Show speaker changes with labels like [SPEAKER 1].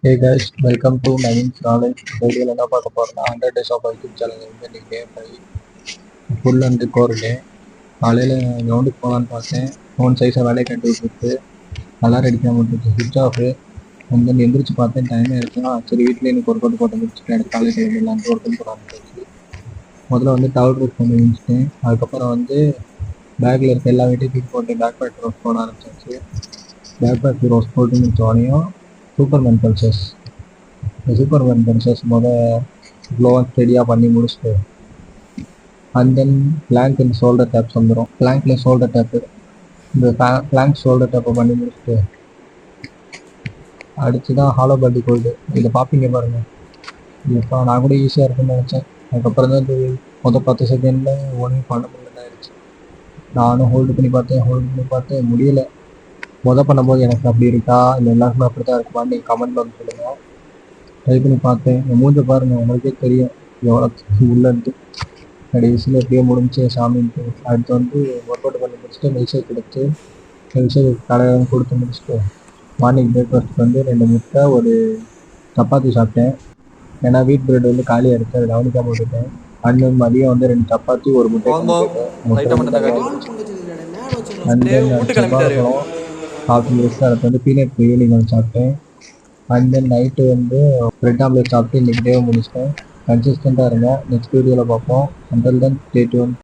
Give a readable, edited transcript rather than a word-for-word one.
[SPEAKER 1] Hey guys, welcome to Navin's Knowledge. வீடியோவில் என்ன பார்க்க போகிறோம்னா 100 days of யூடியூப் சேனல் வந்து இன்றைக்கி டே 5 ஃபுல் அண்ட் கோர் டே. காலையில் கிரவுண்டுக்கு போகலான்னு பார்த்தேன். ஃபோன் சைஸை வேலையை கட்டி விட்டுருக்கு. அலாரம் அடிக்காம விட்டுருக்கு, சுவிட்ச் ஆஃபு. வந்து எந்திரிச்சு பார்த்தேன், டைமே இருக்குன்னா சரி வீட்டில் எனக்கு ஒர்க் அவுட் போட்டு முடிச்சுட்டு எனக்கு காலேஜ் கிளம்பிடலான்ட்டு ஒர்க் அவுட் போட ஆரம்பிச்சு. முதல்ல வந்து டவல் ரோஸ் பண்ணி முடிச்சிட்டேன். அதுக்கப்புறம் வந்து பேக்கில் இருக்க எல்லா வீட்டையும் தூக்கி போட்டு பேக் பேக் ரோஸ் போட ஆரம்பிச்சாச்சு. பேக் பேக் ரோஸ் போட்டு முடிச்சோடனையும் சூப்பர்மேன் பல்சஸ் க்ளோவாக ஸ்டெடியாக பண்ணி முடிச்சுட்டு and then plank and shoulder taps வந்துடும். பிளாங்க்ல ஷோல்டர் டேப்பு, இந்த பிளாங்க் ஷோல்டர் டேப்பை பண்ணி முடிச்சுட்டு அடுத்து தான் ஹாலோ பாடி கோல்டு. இதை பார்ப்பீங்க பாருங்கள். இப்போ நான் கூட ஈஸியாக இருக்குன்னு நினச்சேன். அதுக்கப்புறம் தான் இது 10 செகண்டில் ஒன்றும் பண்ண முடியல ஆயிடுச்சு. நானும் ஹோல்டு பண்ணி பார்த்தேன் முடியல. பண்ணும்போது எனக்கு அப்படி இருக்கா இல்லை எல்லாருக்குமே அப்படி தான் இருக்குமான்னு நீங்கள் கமெண்ட்டில் வந்து சொல்லுங்கள். ட்ரை பண்ணி பார்த்தேன். என் மூஞ்ச பாருங்கள், உங்களுக்கே தெரியும் எவ்வளோ உள்ளன்ட்டு. கடைசியில் எப்படியோ முடிஞ்சு சாமின்ட்டு. அடுத்து வந்து ஒர்க் அவுட் பண்ணி முடிச்சுட்டு மில்க் ஷேக் கடையில் கொடுத்து முடிச்சுட்டு மார்னிங் பிரேக்ஃபாஸ்ட்டுக்கு வந்து 2 முட்டை ஒரு சப்பாத்தி சாப்பிட்டேன். ஏன்னா வீட் பிரெட் வந்து காலியாக இருக்குது, அதை கவனிக்காமல் விட்டுட்டேன். அண்ட் மதியம் வந்து 2 சப்பாத்தி ஒரு முட்டை அண்ட் தென் செவ்வாழைப்பழம் காஃபி வச்சு அடுத்து வந்து பீனட் ஈவினிங் வந்து சாப்பிட்டேன். அண்ட் தென் நைட்டு வந்து பிரெட் ஆம்லேட் சாப்பிட்டு இன்றைக்கி டேவை முடிச்சிட்டேன். கன்சிஸ்டண்ட்டாக இருங்க. நெக்ஸ்ட் வீடியோவில் பார்ப்போம். Until then stay tune.